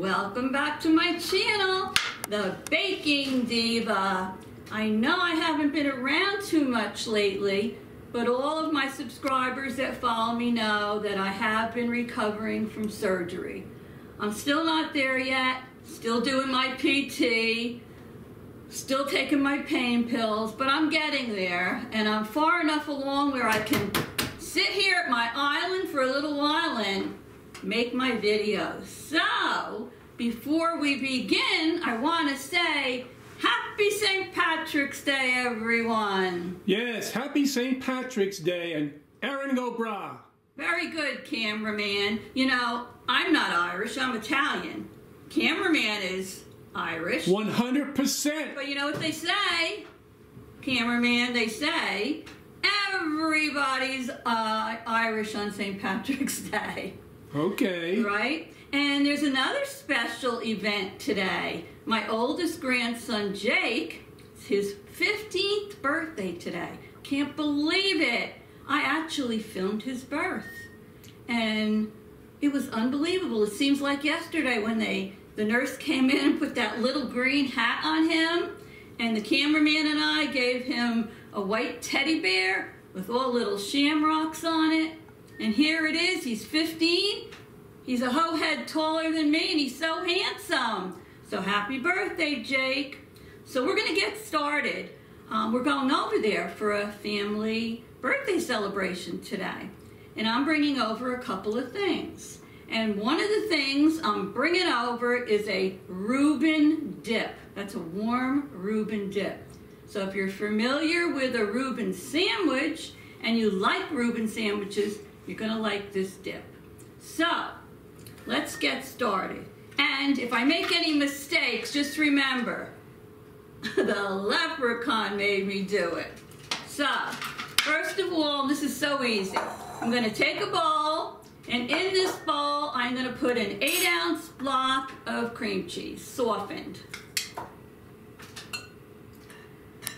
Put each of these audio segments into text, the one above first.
Welcome back to my channel, The Baking Diva. I know I haven't been around too much lately, but all of my subscribers that follow me know that I have been recovering from surgery. I'm still not there yet, still doing my PT, still taking my pain pills, but I'm getting there, and I'm far enough along where I can sit here at my island for a little while and make my videos. So, before we begin, I want to say Happy St. Patrick's Day, everyone. Yes, Happy St. Patrick's Day, and Erin go bra. Very good, cameraman. You know, I'm not Irish, I'm Italian. Cameraman is Irish. 100%. But you know what they say? Cameraman, they say, everybody's Irish on St. Patrick's Day. Okay. Right? And there's another special event today. My oldest grandson, Jake, it's his 15th birthday today. Can't believe it. I actually filmed his birth. And it was unbelievable. It seems like yesterday when the nurse came in and put that little green hat on him, and the cameraman and I gave him a white teddy bear with all little shamrocks on it. And here it is, he's 15. He's a hoe head taller than me, and he's so handsome. So happy birthday, Jake. So we're gonna get started. We're going over there for a family birthday celebration today. And I'm bringing over a couple of things. And one of the things I'm bringing over is a Reuben Dip. That's a warm Reuben Dip. So if you're familiar with a Reuben sandwich and you like Reuben sandwiches, you're gonna like this dip. So, let's get started. And if I make any mistakes, just remember, the leprechaun made me do it. So, first of all, this is so easy. I'm gonna take a bowl, and in this bowl, I'm gonna put an 8-ounce block of cream cheese, softened.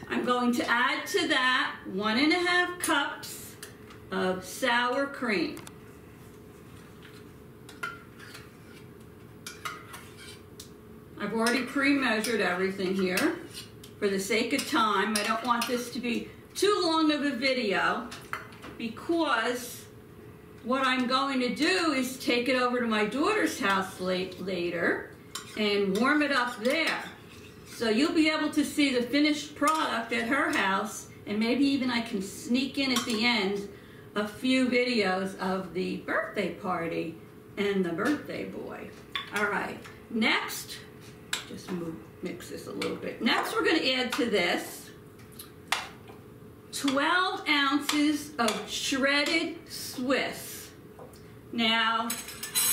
I'm going to add to that 1½ cups of sour cream. I've already pre-measured everything here. For the sake of time, I don't want this to be too long of a video because what I'm going to do is take it over to my daughter's house later and warm it up there. So you'll be able to see the finished product at her house, and maybe even I can sneak in at the end a few videos of the birthday party and the birthday boy. All right, next, just mix this a little bit. Next, we're going to add to this 12 ounces of shredded Swiss. Now,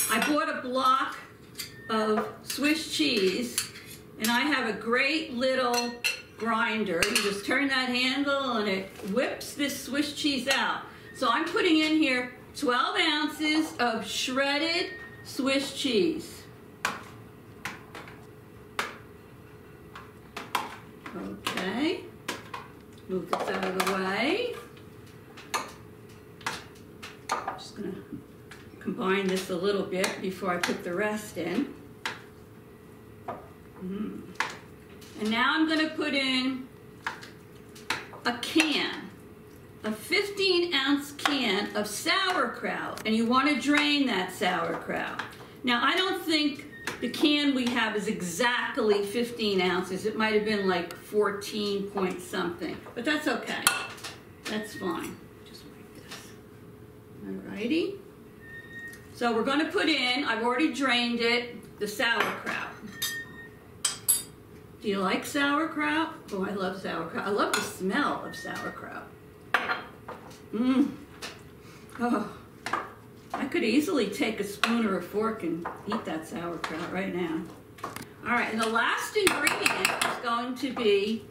I bought a block of Swiss cheese, and I have a great little grinder. You just turn that handle and it whips this Swiss cheese out. So I'm putting in here 12 ounces of shredded Swiss cheese. Okay, move this out of the way. Just gonna combine this a little bit before I put the rest in. And now I'm gonna put in a can. A 15-ounce can of sauerkraut, and you want to drain that sauerkraut. Now, I don't think the can we have is exactly 15 ounces. It might have been like 14 point something, but that's okay. That's fine. Just like this. Alrighty. So we're going to put in, I've already drained it, the sauerkraut. Do you like sauerkraut? Oh, I love sauerkraut. I love the smell of sauerkraut. Oh, I could easily take a spoon or a fork and eat that sauerkraut right now. All right, and the last ingredient is going to be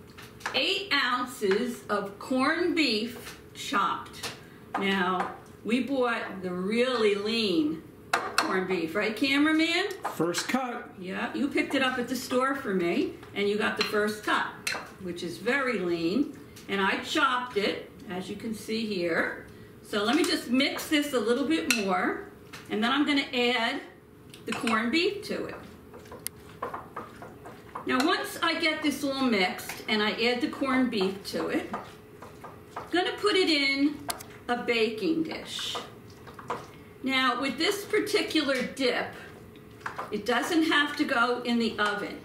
8 ounces of corned beef chopped. Now, we bought the really lean corned beef, right, cameraman? First cut. Yeah, you picked it up at the store for me, and you got the first cut, which is very lean, and I chopped it, as you can see here. So let me just mix this a little bit more, and then I'm going to add the corned beef to it. Now once I get this all mixed and I add the corned beef to it, I'm gonna put it in a baking dish. Now with this particular dip, it doesn't have to go in the oven.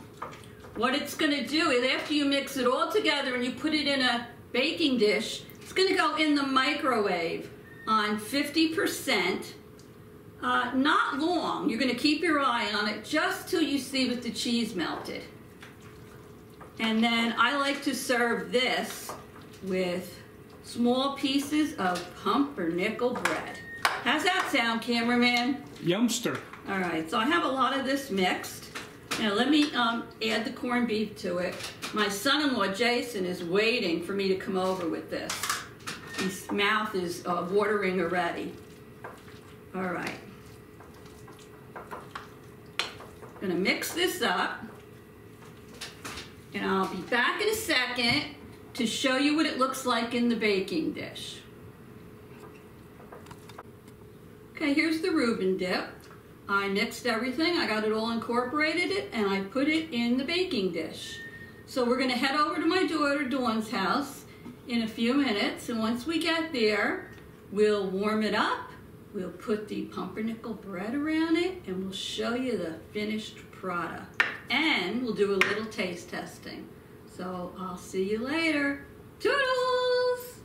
What it's gonna do is after you mix it all together and you put it in a baking dish, it's gonna go in the microwave on 50%. Not long. You're gonna keep your eye on it just till you see that the cheese melted. And then I like to serve this with small pieces of pumpernickel bread. How's that sound, cameraman? Yumster. All right, so I have a lot of this mixed. Now let me add the corned beef to it. My son-in-law, Jason, is waiting for me to come over with this. His mouth is watering already. All right. Gonna mix this up. And I'll be back in a second to show you what it looks like in the baking dish. Okay, here's the Reuben dip. I mixed everything, I got it all incorporated and I put it in the baking dish. So we're gonna head over to my daughter Dawn's house in a few minutes, and once we get there, we'll warm it up, we'll put the pumpernickel bread around it, and we'll show you the finished product. And we'll do a little taste testing. So I'll see you later. Toodles!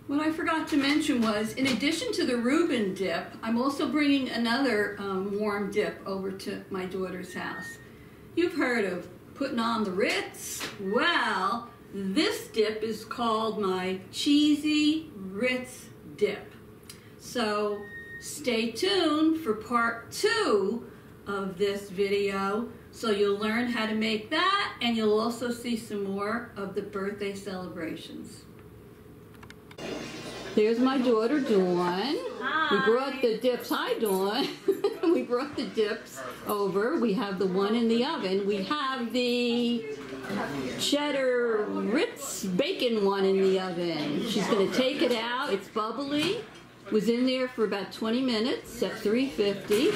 What I forgot to mention was, in addition to the Reuben dip, I'm also bringing another warm dip over to my daughter's house. You've heard of putting on the Ritz? Well, this dip is called my cheesy Ritz dip. So stay tuned for part 2 of this video, so you'll learn how to make that, and you'll also see some more of the birthday celebrations. There's my daughter Dawn. Hi. We brought the dips. Hi, Dawn. We brought the dips over. We have the one in the oven. We have the cheddar Ritz bacon one in the oven. She's going to take it out. It's bubbly. Was in there for about 20 minutes at 350.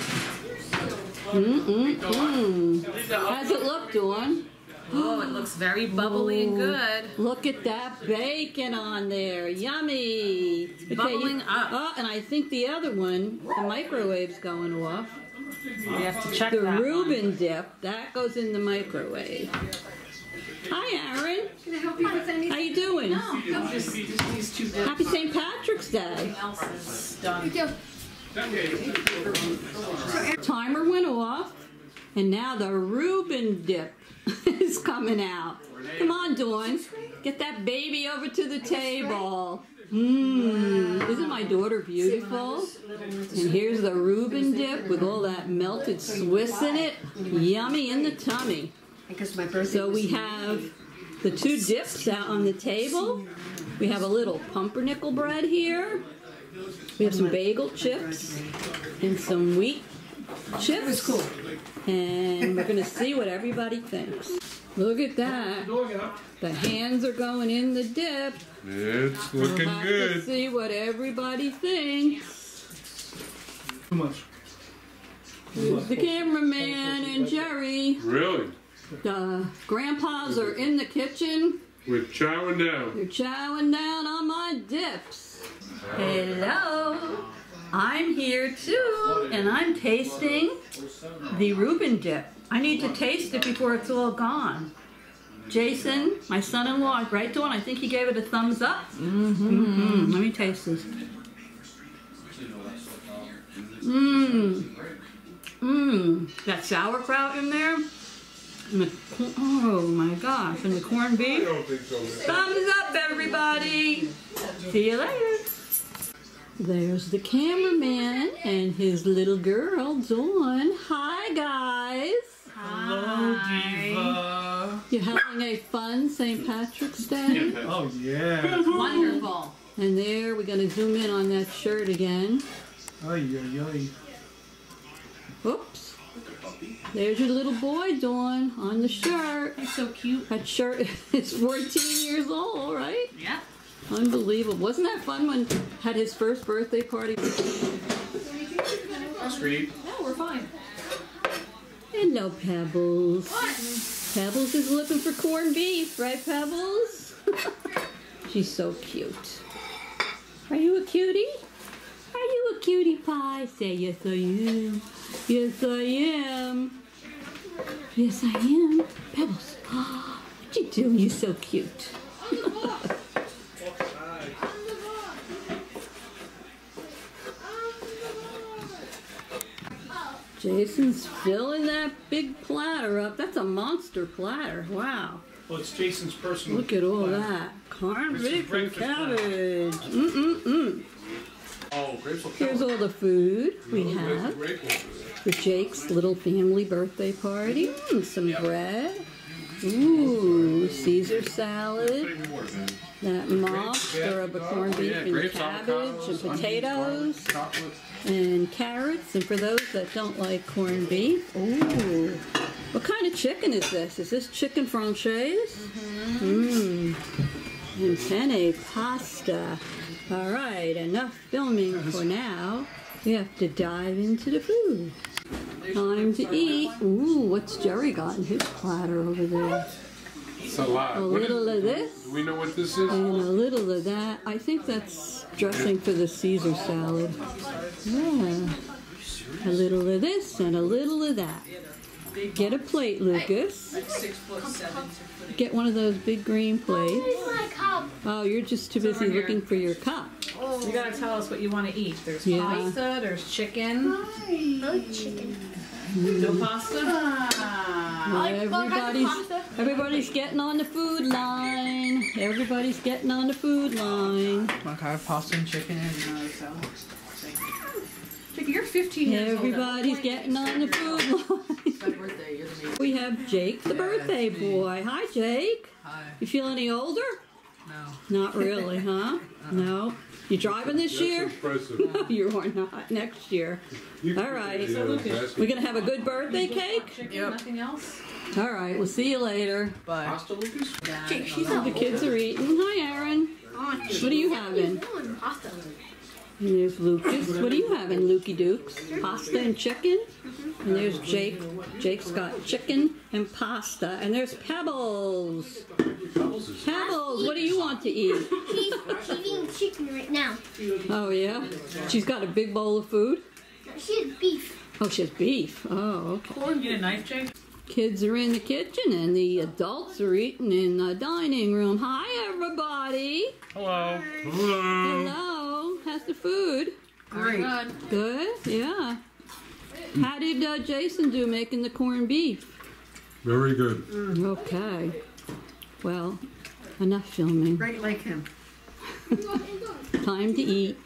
How's it look, Dawn? Oh, it looks very bubbly and good. Look at that bacon on there. Yummy. It's bubbling up. Oh, and I think the other one, the microwave's going off. We have to check the that Reuben dip, that goes in the microwave. Hi, Aaron. Can I help you with anything? How you doing? No. Just these two dips. Happy St. Patrick's Day. Else is done. Timer went off, and now the Reuben dip is coming out. Come on, Dawn. Get that baby over to the table. Isn't my daughter beautiful? And here's the Reuben dip with all that melted Swiss in it. Yummy in the tummy. So we have the 2 dips out on the table. We have a little pumpernickel bread here. We have some bagel chips and some wheat chips. That's cool. And we're going to see what everybody thinks. Look at that. The hands are going in the dip. It's looking we'll have good. To see what everybody thinks. Too much. Here's the cameraman and Jerry. Really? The grandpas are in the kitchen. We're chowing down. They're chowing down on my dips. Hello. I'm here too, and I'm tasting the Reuben dip. I need to taste it before it's all gone. Jason, my son-in-law, right, Dawn? I think he gave it a thumbs up. Let me taste this. That sauerkraut in there. And the, oh my gosh, and the corned beef. I don't think so. Thumbs up, everybody. See you later. There's the cameraman and his little girl, Dawn. Hi, guys. Hello, Diva. You're having a fun St. Patrick's Day? Oh, yeah. Wonderful. And there, we're going to zoom in on that shirt again. Ay, ay, ay. Oops. There's your little boy, Dawn, on the shirt. He's so cute. That shirt is 14 years old, right? Yeah. Unbelievable. Wasn't that fun when had his first birthday party? That's great. No, we're fine. Hello, Pebbles. What? Pebbles is looking for corned beef, right, Pebbles? She's so cute. Are you a cutie? Are you a cutie pie? Say, yes, I am. Yes, I am. Yes, I am. Pebbles, what you doing? You're so cute. Jason's filling that big platter up. That's a monster platter. Wow. Well, it's Jason's personal. Look at all platter. that. Corned This is beef and breakfast platter. cabbage. Mm-mm-mm. Oh, grapes will Here's all the food we have for Jake's little family birthday party. Some bread. Ooh, Caesar salad. That mixture of the corned beef and cabbage and potatoes and carrots. And for those that don't like corned beef, ooh, what kind of chicken is this? Is this chicken franchise? And penne pasta. All right, enough filming for now. We have to dive into the food. Time to eat. Ooh, what's Jerry got in his platter over there? It's a lot. A little of this Do we know what this is? and a little of that. I think that's dressing for the Caesar salad. Yeah. A little of this and a little of that. Get a plate, Lucas. Get one of those big green plates. Oh, you're just too busy looking for your cup. You gotta tell us what you want to eat. There's Yeah. pasta, there's chicken. No chicken. No pasta? Everybody's getting on the food line. Everybody's getting on the food line. Okay, pasta and chicken. Chicken, you're 15 years old. Everybody's getting on the food line. We have Jake, the birthday boy. Hi, Jake. Hi. You feel any older? No. Not really, huh? No. You driving this year? Impressive. No, you are not. Next year. All right. We're gonna have a good birthday cake? Chicken, nothing else? All right. We'll see you later. Bye. Pasta, Lucas? The kids are eating. Hi, Aaron. What are you having? Pasta. And there's Lucas. What are you having, Lukey Dukes? Pasta and chicken? And there's Jake. Jake's got chicken and pasta. And there's Pebbles. Pebbles, what do you want to eat? She's eating chicken right now. Oh, yeah? She's got a big bowl of food? She has beef. Oh, she has beef. Oh, okay. You need a knife, Jake? Kids are in the kitchen and the adults are eating in the dining room. Hi, everybody. Hello. Hello. Hello. How's the food? Great. Good? Yeah. How did Jason do making the corned beef? Very good. Okay. Well, enough filming. Great like him. Time to eat.